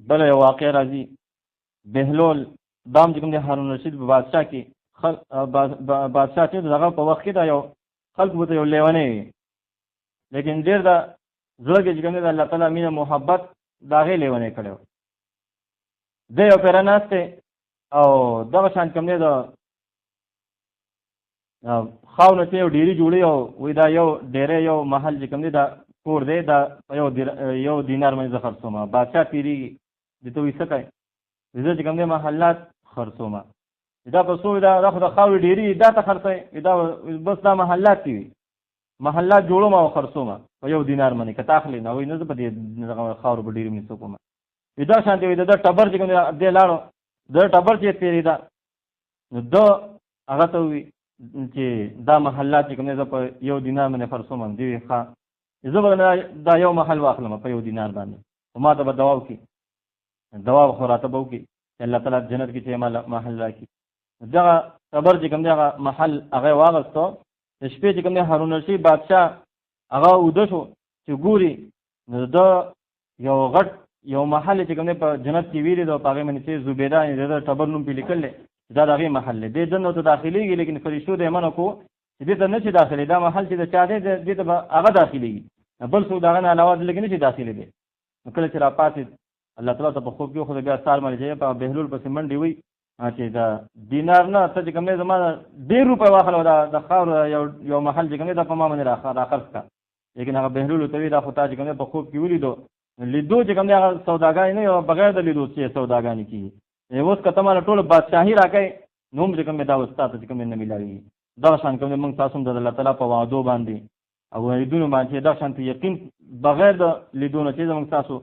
بله یو واقع راځي. بهلول دام چې کوم دی هارون رشید په بادشاه کې بادشاه چې دغه په وخت کې دا یو خلکو ته یو لیونی وي، لیکن ډېر د زړه کې چې کوم دی د الله تعالی مینه محبت د هغې لیونی کړی و. دی یو پیره ناست دی او دغه شان کوم دی د خاونه چې یو ډیري جوړي او وایي دا یو ډیری یو محل چې کوم دی دا کور دی، دا په یو دینار باندې زه خرڅومه. بادشاه تېرېږي دې ته وایي څه کوې؟ زه چې کوم دی محلات خرڅومه. دا په څو دا خو د خاورې ډیري دا ته خرڅوئ؟ دا بس دا محلات دي، محلات جوړوم او خرڅومه په یو دینار باندې که ته اخلې. نه وایي نه زه په دې خاورو په ډیري باندې څه کومه. دا شانتې وایي د ټبر چې کوم دی دې لاړو، د ټبر چې تېرېده نو ده هغه ته وایي چې دا محلات چې کوم دی زه په یو دینار باندې خرڅوم. دې وایي ښه زه به دا یو محل واخلم په یو دینار باندې، خو ما ته به دوا وکړي، دوا خو راته به وکړي چې الله تعالی جنت کې چې محل راکړي. دغه ټبر چې کوم دی هغه محل هغه یې واغستو. د شپې چې کوم دی هارون رشید بادشاه هغه اوده شو چې ګوري نو د یو غټ یو محل چې کوم دی په جنت کې ویلي ده، په هغې باندې چې زبیده د ټبر نوم پې لیکل دی، دا د هغې محل دی. دې دننه ته داخلېږي، لیکن فرشتو ته یې منع کړو چې دې ته نه شي داخلې. دا محل چې د چا دی دې ته به هغه داخلېږي، بل څوک د هغه نه علاوه دلته کې نه شي داخلېدی. نو کله چې راپاڅېد الله تعالی ته په خوب کې خو بیا سار باندې چې په بهلول پسې منډې وي چې دا دینار نه ته چې کوم دی زما 1.5 روپۍ واخله د خاورو یو محل چې کوم دی دا په ما باندې راخرڅ کړه. لیکن هغه بهلول ورته وایي دا خو تا چې کوم دی په خوب کې ولیدو. لیدو چې کوم دی هغه سوداګانې نه وي، بغیر د لیدو چې سوداګانې کېږي. اوس که ته ماله ټوله بادشاهي راکوې نو هم چې کوم دی دا اوس تا ته چې کوم دی نه میلاوېږي. دغه شان کوم دی موږ تاسو هم د الله تعالی په وعدو باندې او وعیدونو باندې دغه شانته یقین بغیر د لیدو نه چې زموږ تاسو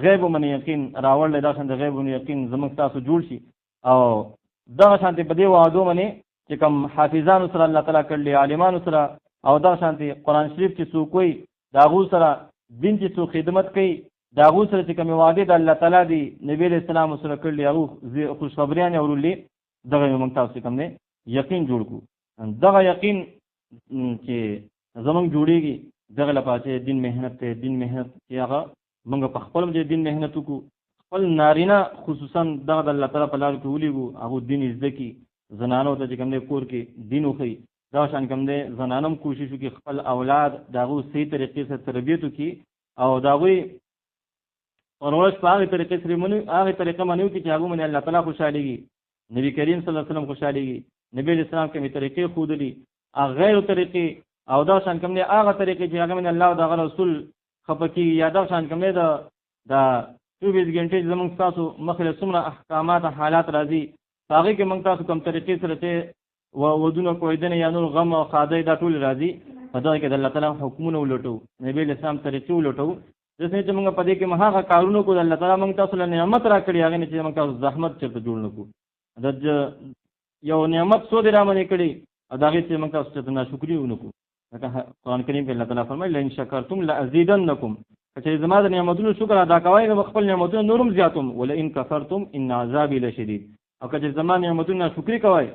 غیب باندې یقین راوړلی، دغه شان د غیب باندې یقین زموږ تاسو جوړ شي. او دغه شانته په دې وعدو باندې چې کوم حافظانو سره الله تعالی کړلي، عالمانو سره، او دغه شانته قرآن شریف چې څوک وایي د هغو سره دین چې څوک خدمت کوي، د هغو سره چې کومې وعدې د الله تعالی دی نبي علیه السلام سره کړلي، هغو خوشخبریانې اورولي، دغه موږ تاسو کوم دی یقین جوړ کړو. دغه یقین چې زمونږ جوړېږي دغه لپاره چې دین محنت دی. دین محنت چې هغه موږ په خپل چې دین محنت وکړو، خپل نارینه خصوصا دغه د الله تعالی په لار کې ولېږو، هغو دین زده کړي، زنانو ته چې کوم دی کور کې دین وښیي. دغه شان کوم دی زنانه هم کوشش وکړي خپل اولاد د هغو صحیح طریقې سره تربیت وکړي او د هغوی پرورش په هغې طریقې سره هغې طریقه باندې وکړي چې هغو باندې الله تعالی خوشحالېږي، نبي کریم صلی الله علیه وسلم خوشحالېږي، نبي علیه السلام کومې طریقې ښودلي، هغه غیر طریقې او دا شان کوم دی هغه طریقې چې هغه باندې الله او د هغه رسول خفه کېږي. یا دا شان کوم دی د 24 غنټې زموږ تاسو مخې له څومره احکامات حالات راځي، په هغې کې موږ تاسو کوم طریقې سره چې ودونه کویدنه یا نور غم او خادای دا ټول راځي په دغه کې د الله تعالی حکمونه ولټو نبی اسلام طریقې ولټو ځکه چې موږ په دې کې مهاغه کارونه کو د الله تعالی موږ تاسو له نعمت راکړي هغه نه چې موږ تاسو زحمت چرته جوړ نکو د یو نعمت سو دې را باندې کړی دا هغه چې موږ تاسو ته ناشکری ونکو لکه قرآن کریم کې الله تعالی فرمایي لئن شکرتم لازیدنکم چې زما د نعمتونو شکر ادا کوئ نو خپل نعمتونو نورم زیاتوم ولئن کفرتم ان عذابی لشدید او که زما نعمتونو شکر کوئ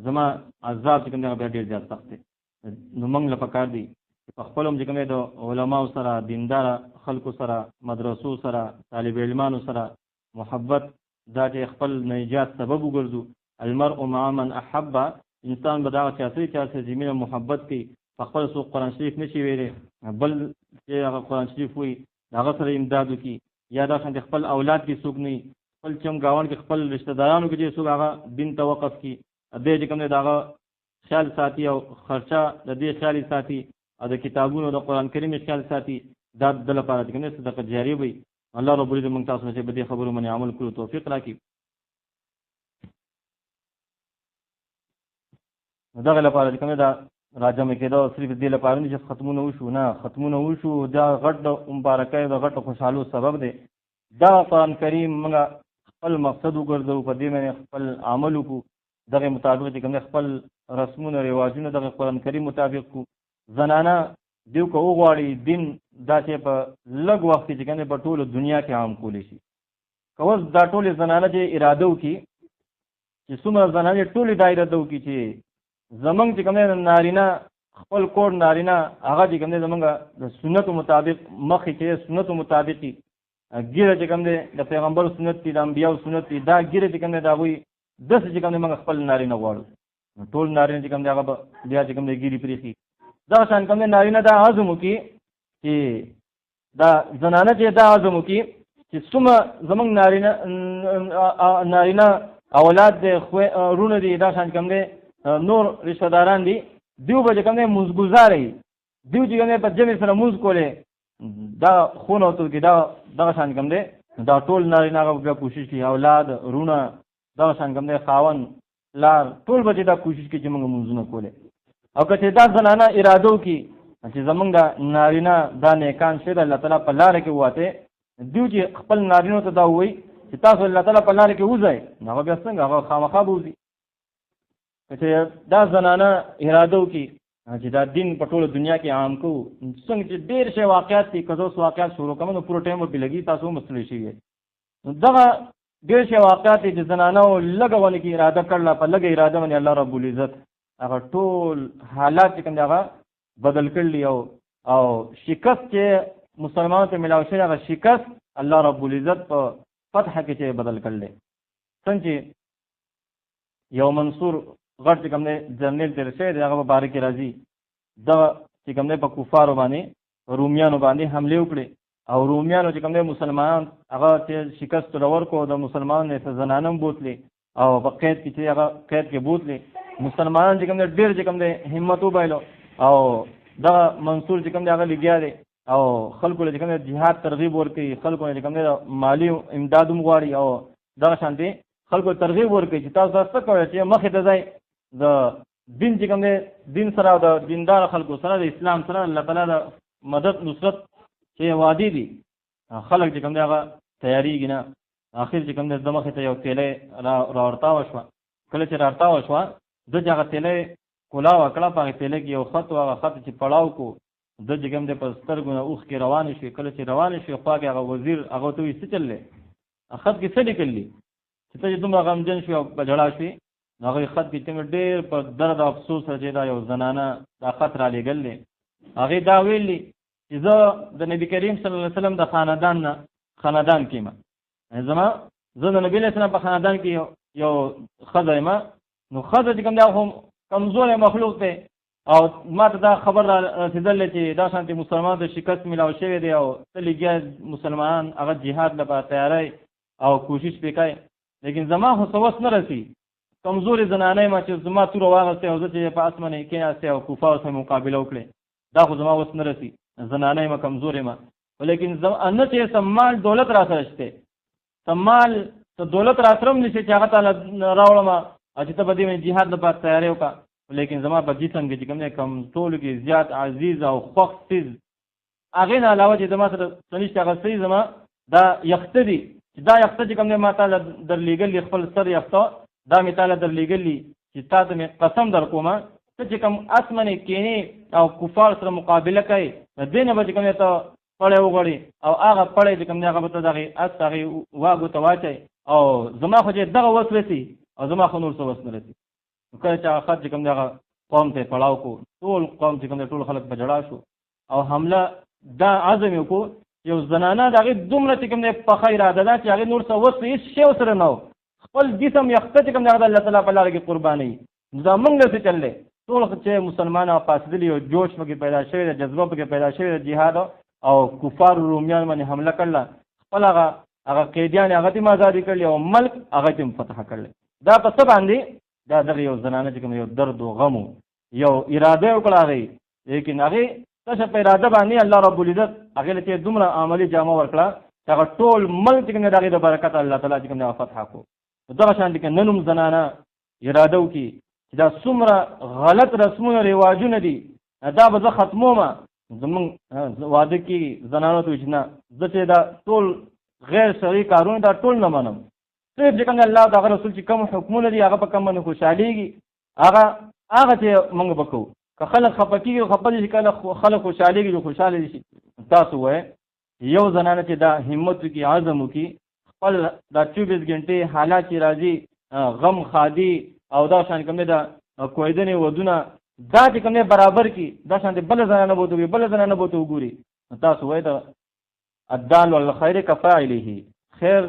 زما عذاب چې کوم دی ډیر زیات سخت دی نو موږ له پکار دی په خپل هم چې کوم د علماو سره دیندار خلکو سره مدرسو سره طالب علمانو سره محبت دا چې خپل نجات سبب وګرځو المرء مع من احب انسان به دا چې زمينه محبت کوي خپل سو قرآن شریف نشي ویلي بل چې هغه قرآن شریف وي هغه سره امداد وکړي یا دا څنګه خپل اولاد کې څوک نه خپل چم گاون کې خپل رشتہ دارانو کې چې څوک هغه دین توقف کی دې چې کوم دی دا خیال ساتي او خرچه د دې خیال ساتي او د کتابونو د قرآن کریم خیال ساتي دا د لپاره چې کوم صدقه جاریه وي الله رب العزت موږ تاسو ته به دې خبرو باندې عمل کولو توفیق راکړي دغه لپاره چې کوم دا راجم کېدا صرف دې لپاره نه چې ختمونه وشو نه ختمونه وشو دا غټ مبارکۍ د غټ خوشحالو سبب دی دا قرآن کریم موږ خپل مقصد وګرځو په دې باندې خپل عمل وکړو دغه مطابق چې کوم خپل رسمونه رواجونه دغه قرآن کریم مطابق کو زنانه دیو کو غواړي دین دا چې په لږ وخت کې کنه په ټوله دنیا کې عام کولی شي کوز دا ټوله زنانه چې اراده وکړي چې څومره زنانه ټوله دا اراده وکړي چې زمنګ چې کوم نارینه خپل کور نارینه هغه چې کوم زمنګ د سنت مطابق مخې کې سنت مطابقي ګیره چې کوم د پیغمبر سنت دي د انبیاء سنت دي دا ګیره چې کوم دا وي دس چې کوم موږ خپل نارینه غواړو ټول نارینه چې کوم هغه بیا چې کوم ګیری پریخي دا شان کوم نارینه دا عزم وکي چې دا زنانه چې دا عزم وکي چې څومره زمنګ نارینه اولاد د رونه دي دا شان کوم نور رشتہ داران دي دیو به کوم مزګزاري دیو چې کوم په جمع سره موز کوله دا خون او کې دا شان کوم دي دا ټول نارینه غو کوشش کوي اولاد رونه دا شان کوم دي خاون لار ټول به دا کوشش کوي چې موږ منځونه کوله او که دا زنانه اراده وکي چې زمونږ د نارینه دا نیکان شه د الله تعالی په لار کې واته دیو چې خپل نارینه ته دا وایي چې تاسو الله تعالی په لار کې وځئ نو بیا څنګه هغه خامخا بوزي چې دا زنانه اراده وکي چې دا دین په ټوله دنیا کې عام کو څنګه چې ډېر شی واقعات دي کزو واقعات شروع کوم نو پوره ټایم به لګي تاسو مسلې شي دغه ډېر شی واقعات دي زنانه لګونه کې اراده کړل په لګ اراده باندې الله رب العزت هغه ټول حالات کوم هغه بدل کړلی او شکست چې مسلمانانو ته ملاو شوی هغه شکست الله رب العزت په فتح کې چې بدل کړل څنګه یو منصور غټ کوم نه جنرال تر شه دغه مبارک راځي دا چې کوم نه په کفارو باندې رومیانو باندې حمله وکړي او رومیانو چې کوم نه مسلمانان هغه چې شکست ورکو د مسلمانانو نه زنانم بوتلي او په قید کې چې هغه قید کې بوتلي مسلمانان چې کوم نه ډېر چې کوم نه همت وبایلو او دا منصور چې کوم نه هغه لګیا دي او خلکو له کوم نه jihad ترغیب ورکړي خلکو له کوم نه مالی امداد غواړي او دا شانتي خلکو ترغیب ورکړي چې تاسو تاسو کوی چې مخې ته ځای د دین چې کوم دین سره د دیندار خلکو سره د اسلام سره الله تعالی د مدد نصرت چې وادي دي خلک چې کوم هغه تیاریږي نه اخر چې کوم د مخې ته یو تیلې راورتا وشو کله چې راورتا وشو د هغه تیلې کولا وکړه په تیلې کې یو خط هغه خط چې پړاو کو د جګم د پسترګو نه اوخ کې روان شي کله چې روان شي خو هغه وزیر هغه ته وې څه چللې خط کې څه لیکلې چې ته دومره غمجن شو په جړا شي هغه خط کې څنګه ډېر په درد او افسوس سره دا یو زنانه دا خط را لېږلې هغه دا ویلي چې زه د نبی کریم صلی الله علیه وسلم د خاندان کې ما زه د نبی علیه السلام په خاندان کې یو ښځه یم نو ښځه چې کوم دا هم کمزوری مخلوق دی او ما ته دا خبر رسېدلی چې دا شانتې مسلمان د شکست میلاو شوی دی او ته لګیا مسلمانان هغه جهاد لپاره تیاری او کوشش پې کوي لیکن زما خو څه وس نه رسي کمزوري زنانه ما چې زما توره واغستې او زه چې په اسمانه کېناستې او کفارو سره مقابله وکړې دا خو زما وس نه رسي زنانه ما کمزورې ما ولیکن نه چې سمال دولت را سره شته سمال ته دولت را سره هم نشي چې هغه ته راوړم او چې ته به دې جهاد لپاره تیاری وکړه، لیکن زما په جسم کې چې کوم دی کمزوري کې زیات عزیز او خوښ څیز هغې نه علاوه چې زما سره څه نشته هغه صحیح زما دا یخته دي چې دا یخته چې کوم دی ما تاله درلېږلي خپل سر یخته دا مې تاله درلېږلي چې تا ته مې قسم در کومه ته چې کوم اس منې کینې او کفار سره مقابله کوي د دې نه به چې کوم دی ته پړی وغواړي او هغه پړی چې کوم دی هغه به ته د هغې اس هغې واګو ته واچوي او زما خو چې دغه وس رسي او زما خو نور څه وس نه رسي. کله چې هغه خط چې کوم دی هغه قوم ته پړاو کو ټول قوم چې کوم دی ټول خلک په ژړا شو او حمله دا عزم یې وکړو. یو زنانه د هغې دومره چې کوم دی پخه اراده ده چې هغې نور څه وس هېڅ شی ورسره نه و، خپل جسم یخته چې کوم دی هغه د الله تعالی په لاره کې قربانوي. دا موږ داسې چل دی ټول چې مسلمان او پاسېدلي او جوش پکې پیدا شوی دی، جذبه پکې پیدا شوی د جهاد او کفار رومیان باندې حمله کړله، خپل هغه قیدیان هغه ته آزادي کړلې او ملک هغه ته فتح کړل. دا په څه باندې دا دغه یو زنانه چې کوم یو درد او غم یو اراده وکړه هغې، لیکن هغې تشه په اراده باندې الله رب العزت هغې له چې دومره عملي جامه ورکړه چې هغه ټول ملک چې کوم د هغې د برکت الله تعالی چې کوم د فتح کړو. دغه شان دي که نن هم زنانه اراده وکړي چې دا څومره غلط رسمونه رواجونه دي دا به زه ختموم، زمونږ واده کې زنانو ته وایي چې نه زه چې دا ټول غیر شرعي کارونه دا ټول نه منم، صرف چې کوم د الله د هغه رسول چې کوم حکمونه دي هغه په کوم باندې خوشحالېږي هغه چې موږ به کوو. که خلک خفه کېږي خفه دي شي، کله خلک خوشحالېږي چې خوشحاله دي شي. تاسو وایئ یو زنانه چې دا همت وکړي عزم وکړي خپل دا 24 ګنټې حالات چې راځي غم خادي او دا شان کوم دا کویدنې ودونه دا چې کوم برابر کړي دا شان بل زنانه به وګوري بل زنانه به وګوري. تاسو وایئ دا الدال والخير كفاعله، خیر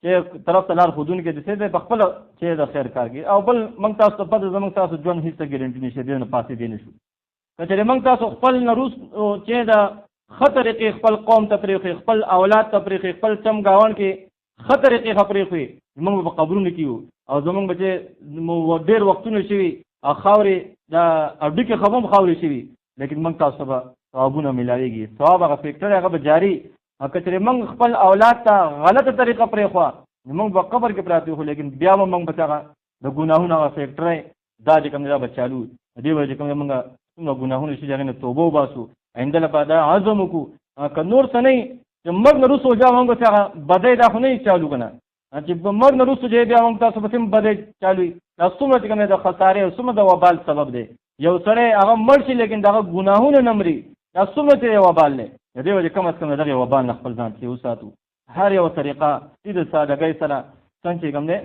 چې طرف ته لار ښودونکی د څه دی په خپله چې د خیر کار کوي. او بل موږ تاسو ته پته زموږ تاسو ژوند هېڅ ګارنټي نشته دې نه پاسېدی نه شو. که چېرې موږ تاسو خپل نه وروستو چې د ښه طریقې خپل قوم ته پرېښوي، خپل اولاد ته پرېښوي، خپل چم ګاونډ کې ښه طریقې ښه پرېښوي، موږ به په قبرونو کې یو او زموږ به چې ډېر وختونه شوي او خاورې د اډوکې خبه هم خاورې شوي، لیکن موږ تاسو به ثوابونه میلاوېږي، ثواب هغه فیکټر هغه به جاري. که چېرې موږ خپل اولاد ته غلطه طریقه پرېښوه نو موږ به قبر کې پراته وو، لیکن بیا به موږ به هغه د ګناهونو هغه فیکټری دا چې کوم دی دا به چالو دې وجې چې کوم موږ څومره ګناهونه شي هغې نه توبه وباسو، آینده لپاره دا عزم وکړو. که نور څه نه وي چې موږ نه وروسته بیا موږ به هغه بدۍ دا خو نه وي چالو که نه چې موږ نه وروسته چې بیا موږ تاسو به هم بدۍ چالو وي. دا څومره چې کوم دی د خسارې او څومره د وبال سبب دی. یو سړی هغه مړ شي لیکن دغه ګناهونه نه مري، دا څومره چې وبال دی. د دې وجې کم از کم د دغې وبال نه خپل ځان چې وساتو. هر یو طریقه سیده سادګۍ سره څنګه چې کوم دی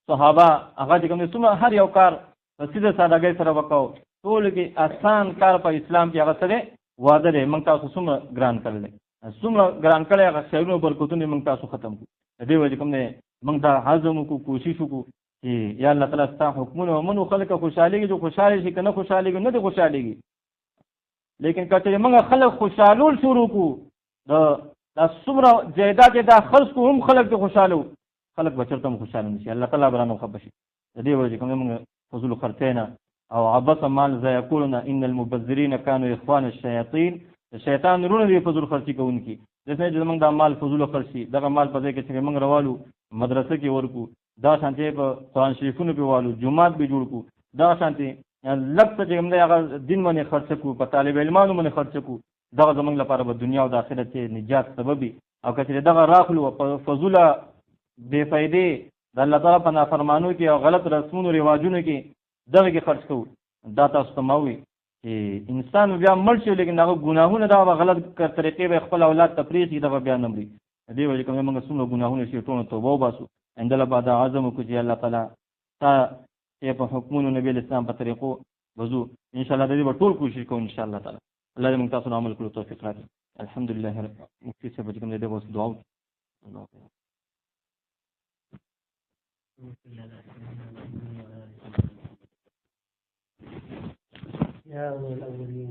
صحابه هغه چې کوم دی څومره هر یو کار په سیده سادګۍ سره وکړو. ټولو کې آسان کار په اسلام کې هغه څه دی واده دی. موږ تاسو څومره ګران کړی دی، څومره ګران کړی هغه خیرونه برکتونه موږ تاسو ختم کړو. د دې وجې کوم دی موږ دا عزم وکړو کوشش وکړو چې یا الله تعالی ستا حکمونه ومنو. خلک خوشحالېږي چې خوشحاله شي، که نه خوشحالېږي نه دي خوشحالېږي. لیکن که چېرې موږ خلک خوشحالول شروع کړو دا څومره جایداد چې دا خرڅ کړو هم خلک دې خوشحاله وو، خلک به چېرته هم خوشحاله نه شي، الله تعالی به رانه خفه شي. د دې وجې کوم موږ فضول خرڅۍ نه او عبث مال ضایع کولو نه ان المبذرین کانوا اخوان الشیاطین، د شیطان وروڼه دي فضول خرڅي کوونکي. داسې چې زموږ دا مال فضول خرڅ شي، دغه مال په ځای کې چې موږ راوالو مدرسه کې ورکو، دا شانتې په قرآن شریفونو پې والو، جومات به جوړ کړو، دا شانتې لږ څه چې کوم دی هغه دین باندې خرڅ کړو، په طالب علمانو باندې خرڅ کړو، دغه زموږ لپاره به دنیا او د آخرت چې نجات سبب وي. او که چېرې دغه راخلو په فضوله بې فایدې د الله تعالی په نافرمانو کې او غلط رسمونو رواجونو کې دغه کې خرڅ کوو، دا تاسو ته ما ووي چې انسان بیا مړ شي لیکن هغه ګناهونه دغه به غلط طریقې به خپل اولاد ته پرېږدي، دغه بیا نه مري. د دې وجې کوم موږ څومره ګناهونه شي ټولو توبه وباسو، آینده لپاره دا عزم وکړو چې الله تعالی تا چې په حکمونو نبي اسلام په طریقو وضو انشاءالله د دې به ټول کوشش کوو انشاءالله تعالی. الله دې موږ تاسو ته عمل کړو توفیق راکړي. الحمدلله مفتي صاحب چې کوم دی اوس دعا وکړي. يا أولي الأولين